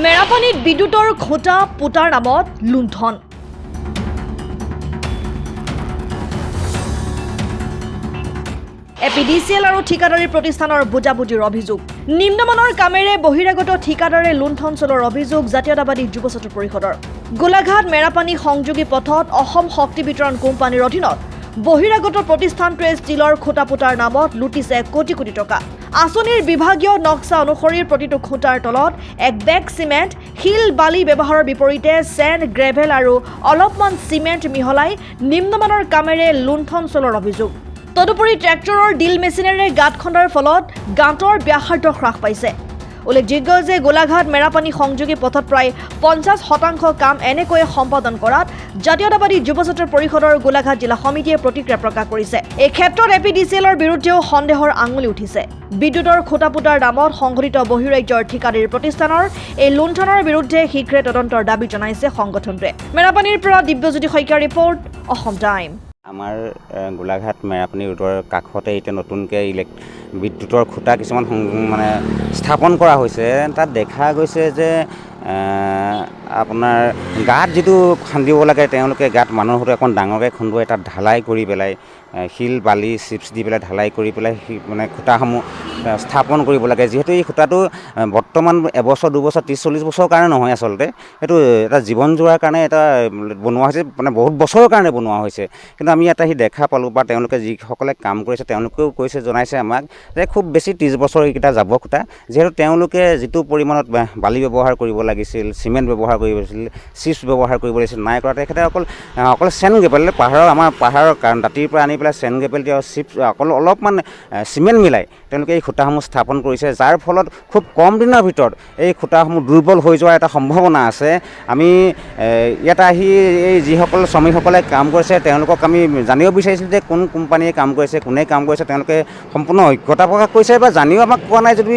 মেৰাপানীত বিদ্যুতৰ খুঁটা পোতাৰ নামত লুণ্ঠন। এপিডিচিএল আৰু ঠিকাদাৰী প্ৰতিষ্ঠানৰ বুজাবুজিৰ অভিযোগ। নিম্নমানৰ কামেৰে বহিৰাগত ঠিকাদাৰে লুণ্ঠন চলোৱাৰ অভিযোগ জাতীয়তাবাদী যুৱ ছাত্ৰ পৰিষদৰ। গোলাঘাট মেৰাপানী সংযোগী পথত অসম শক্তি বিতৰণ কোম্পানীৰ অধীনত বহিৰাগত প্ৰতিষ্ঠানটোৱে ষ্টীলৰ খুঁটা পোতাৰ নামত লুটিছে কোটি কোটি টকা। আঁচনিৰ বিভাগীয় নক্সা অনুসৰি প্ৰতিটো খুঁটাৰ তলত এক বেগ চিমেণ্ট, শিল বালি ব্যৱহাৰৰ বিপৰীতে চেণ্ড, গ্ৰেভেল আৰু অলপমান চিমেণ্ট মিহলাই নিম্নমানৰ কামেৰে লুণ্ঠন চলোৱাৰ অভিযোগ। তদুপৰি ট্ৰেক্টৰৰ ডিল মেচিনেৰে গাঁত খন্দাৰ ফলত গাঁতৰ ব্যাসাৰ্ধ হ্ৰাস পাইছে। উল্লেখযোগ্য যে গোলাঘাট মেৰাপানী সংযোগী পথত প্ৰায় 50% কাম এনেকৈ সম্পাদন কৰাত জাতীয়তাবাদী যুৱ ছাত্ৰ পৰিষদৰ গোলাঘাট জিলা সমিতিয়ে প্ৰতিক্ৰিয়া প্ৰকাশ কৰিছে। এই ক্ষেত্ৰত এপিডিচিএলৰ বিৰুদ্ধেও সন্দেহৰ আঙুলি উঠিছে। বিদ্যুতৰ খুঁটা পোতাৰ নামত সংঘটিত বহিৰাজ্যৰ ঠিকাদাৰী প্ৰতিষ্ঠানৰ এই লুণ্ঠনৰ বিৰুদ্ধে শীঘ্ৰে তদন্তৰ দাবী জনাইছে সংগঠনটোৱে। মেৰাপানীৰ পৰা দিব্যজ্যোতি শইকীয়াৰ ৰিপৰ্ট, অসম টাইম। আমাৰ গোলাঘাট মেৰাপানী ৰোডৰ কাষতে এতিয়া নতুনকৈ বিদ্যুতৰ খুঁটা কিছুমান মানে স্থাপন কৰা হৈছে। তাত দেখা গৈছে যে আপোনাৰ গাঁত যিটো খান্দিব লাগে, তেওঁলোকে গাঁত মানুহৰ সৈতে অকণ ডাঙৰকৈ খুন্দুৱাই তাত ঢালাই কৰি পেলাই শিল বালি চিপছ দি পেলাই ঢালাই কৰি পেলাই মানে খুঁটাসমূহ স্থাপন কৰিব লাগে। যিহেতু এই খুঁটাটো বৰ্তমান এবছৰ দুবছৰ 30-40 বছৰৰ কাৰণে নহয়, আচলতে এইটো এটা জীৱন জোৰাৰ কাৰণে এটা বনোৱা হৈছে, মানে বহুত বছৰৰ কাৰণে বনোৱা হৈছে। কিন্তু আমি এটা দেখা পালোঁ বা তেওঁলোকে যিসকলে কাম কৰিছে তেওঁলোকেও কৈছে, জনাইছে আমাক যে খুব বেছি 30 বছৰ এইকেইটা যাব খুঁটা। যিহেতু তেওঁলোকে যিটো পৰিমাণত বালি ব্যৱহাৰ কৰিব লাগিছিল, চিমেণ্ট ব্যৱহাৰ কৰিব লাগিছিল, চিপছ ব্যৱহাৰ কৰিব লাগিছিল, নাই কৰা। তেখেতে অকল চেন গেপেল আমাৰ পাহাৰৰ দাঁতিৰ পৰা আনি পেলাই চেন গেপেল দিয়া চিপছ অলপমান চিমেণ্ট মিলাই তেওঁলোকে এই খুঁটাসমূহ স্থাপন কৰিছে, যাৰ ফলত খুব কম দিনৰ ভিতৰত এই খুঁটাসমূহ দুৰ্বল হৈ যোৱাৰ এটা সম্ভাৱনা আছে। আমি ইয়াত আহি এই যিসকল শ্ৰমিকসকলে কাম কৰিছে তেওঁলোকক আমি জানিব বিচাৰিছিলোঁ যে কোন কোম্পানীয়ে কাম কৰিছে, কোনে কাম কৰিছে। তেওঁলোকে সম্পূৰ্ণ অজ্ঞতা প্ৰকাশ কৰিছে বা জানিও আমাক কোৱা নাই যদি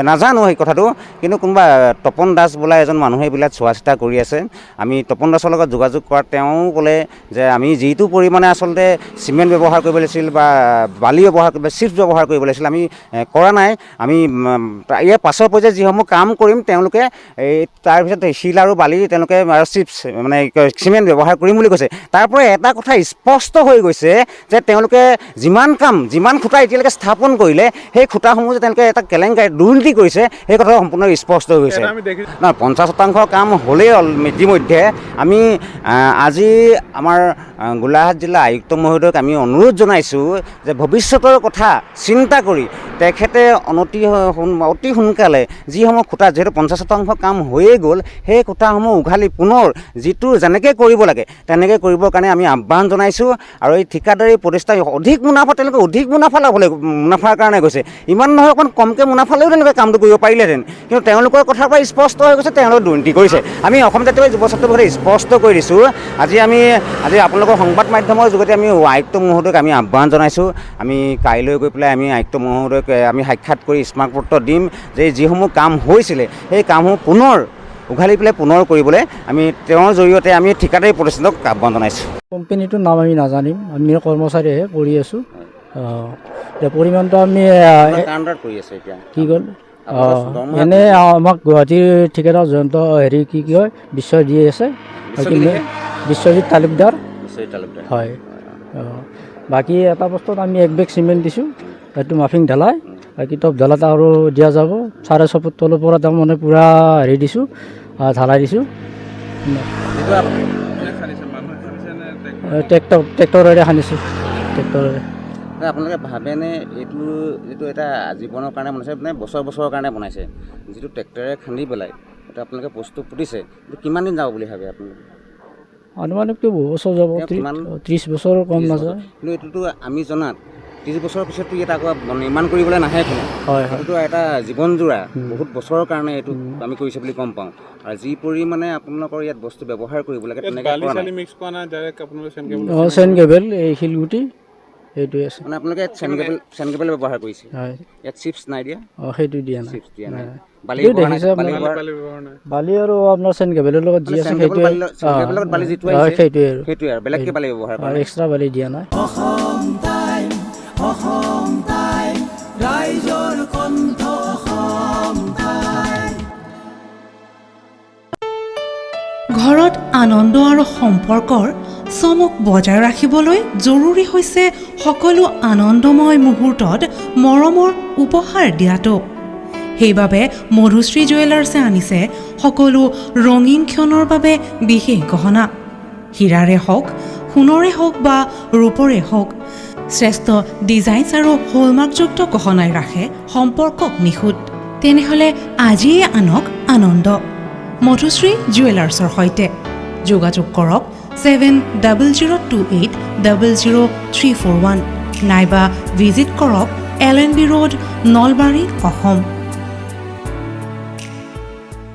নাজানো সেই কথাটো। কিন্তু কোনোবা তপন দাস বোলা এজন মানুহে এইবিলাক চোৱা চিতা কৰি আছে। আমি তপন দাসৰ লগত যোগাযোগ কৰাত তেওঁ ক'লে যে আমি যিটো পৰিমাণে আচলতে চিমেণ্ট ব্যৱহাৰ কৰিব লাগিছিল বা বালি ব্যৱহাৰ কৰিব, চিপছ ব্যৱহাৰ কৰিব লাগিছিল, আমি কৰা নাই। আমি ইয়াৰ পাছৰ পৰ্যায়ত যিসমূহ কাম কৰিম তেওঁলোকে তাৰপিছত শিল আৰু বালি তেওঁলোকে আৰু চিপছ মানে চিমেণ্ট ব্যৱহাৰ কৰিম বুলি কৈছে। তাৰ পৰা এটা কথা স্পষ্ট হৈ গৈছে যে তেওঁলোকে যিমান খুঁটা এতিয়ালৈকে স্থাপন কৰিলে সেই খুঁটাসমূহ যে তেওঁলোকে এটা কেলেংকাৰী দুৰ্নীতি কৰিছে সেই কথা সম্পূৰ্ণ স্পষ্ট হৈ গৈছে। নহয়, 50% কাম হ'লেই ইতিমধ্যে। আমি আজি আমাৰ গোলাঘাট জিলা আয়ুক্ত মহোদয়ক আমি অনুৰোধ জনাইছোঁ যে ভৱিষ্যতৰ কথা চিন্তা কৰি তেখেতে অতি সোনকালে যিসমূহ খুঁটা, যিহেতু 50% কাম হৈয়ে গ'ল, সেই খুঁটাসমূহ উঘালি পুনৰ যিটো যেনেকৈ কৰিব লাগে তেনেকৈ কৰিবৰ কাৰণে আমি আহ্বান জনাইছোঁ। আৰু এই ঠিকাদাৰী প্ৰতিষ্ঠান অধিক মুনাফা, তেওঁলোকে অধিক মুনাফা ল'বলৈ মুনাফাৰ কাৰণে গৈছে। ইমান নহয়, অকণ কমকৈ মুনাফা লৈও তেওঁলোকে কামটো কৰিব পাৰিলেহেঁতেন। কিন্তু তেওঁলোকৰ কথাৰ পৰা স্পষ্ট হৈ গৈছে তেওঁলোকে দুৰ্নীতি কৰিছে। আমি অসম জাতীয় যুৱ ছাত্ৰ পৰিষদে স্পষ্ট কৰি দিছোঁ। আজি আপোনালোকৰ সংবাদ মাধ্যমৰ যোগেদি আমি আয়ুক্ত মহোদয়ক আমি আহ্বান জনাইছোঁ। আমি কাইলৈ গৈ পেলাই আমি আয়ুক্ত মহোদয়ক আমি সাক্ষাৎ কৰি স্মাৰকপত্ৰ দিম যে যিসমূহ কাম হৈছিলে সেই কামসমূহ পুনৰ উঘালি পেলাই পুনৰ কৰিবলৈ আমি তেওঁৰ জৰিয়তে আমি ঠিকাদাৰী প্ৰতিষ্ঠানক আহ্বান জনাইছোঁ। কোম্পানীটোৰ নাম আমি নাজানিম, আমি কৰ্মচাৰীহে কৰি আছোঁ। পৰিমাণটো আমি কৰি আছে এতিয়া কি ক'ল এনে আমাক গুৱাহাটীৰ ঠিকাদাৰ জয়ন্ত কি কয় বিশ্বই দি আছে, বিশ্বজিৎ তালুকদাৰ হয়। বাকী এটা বস্তুত আমি এক বেগ চিমেণ্ট দিছোঁ, এইটো মাফিং ঢালাই, বাকী টপ ঢালাটা আৰু দিয়া যাব। 6.5 ফুট তলৰ পৰা তাৰমানে পূৰা হেৰি দিছোঁ, ঢালাই দিছোঁ। ট্ৰেক্টৰেৰে খান্দিছোঁ, ট্ৰেক্টৰেৰে। আপোনালোকে ভাবেনে এইটো এটা জীৱনৰ কাৰণে বনাইছে, মানে বছৰৰ কাৰণে বনাইছে? যিটো ট্ৰেক্টৰে খান্দি পেলাই এইটো আপোনালোকে বস্তু পুতিছে, এইটো কিমান দিন যাব বুলি ভাবে আপোনালোকে? আনুমানিকটো বহু বছৰ যাব, 30 বছৰৰ কম নাযায়। কিন্তু এইটোতো আমি জনাত 30 বছৰৰ পিছততো ইয়াত আকৌ নিৰ্মাণ কৰিবলৈ নাহে কোনো। হয়, এইটোতো এটা জীৱন জোৰা বহুত বছৰৰ কাৰণে এইটো আমি কৰিছে বুলি গম পাওঁ। আৰু যি পৰিমাণে আপোনালোকৰ ইয়াত বস্তু ব্যৱহাৰ কৰিব লাগে চেন গেবেল, এই শিলগুটি সেইটোৱে আছে। মানে আপোনালোকে চেন গেবেল ব্যৱহাৰ কৰিছে, ইয়াত চিপছ নাই দিয়া? সেইটো দিয়া নাই, চিপছ দিয়া নাই। বালি আৰু আপোনাৰ চেন গেবেলৰ লগত যি আছে সেইটোৱে আৰু বেলেগকৈ বালি ব্যৱহাৰ কৰে, এক্সট্ৰা বালি দিয়া নাই। ৰাইজৰ কণ্ঠ অসম টাইম। আনন্দ আৰু সম্পৰ্কৰ চমক বজাই ৰাখিবলৈ জৰুৰী হৈছে সকলো আনন্দময় মুহূৰ্তত মৰমৰ উপহাৰ দিয়াটো। সেইবাবে মধুশ্ৰী জুৱেলাৰ্ছে আনিছে সকলো ৰঙীন ক্ষণৰ বাবে বিশেষ গহনা। হীৰাৰে হওক, সোণৰে হওক বা ৰূপৰে হওক, শ্ৰেষ্ঠ ডিজাইনছ আৰু হলমাৰ্কযুক্ত গহনাই ৰাখে সম্পৰ্কক নিখুঁত। তেনেহ'লে আজিয়ে আনক আনন্দ মধুশ্ৰী জুৱেলাৰ্ছৰ সৈতে। যোগাযোগ কৰক 7002800341 নাইবা ভিজিট কৰক LNB ৰোড, নলবাৰী, অসম।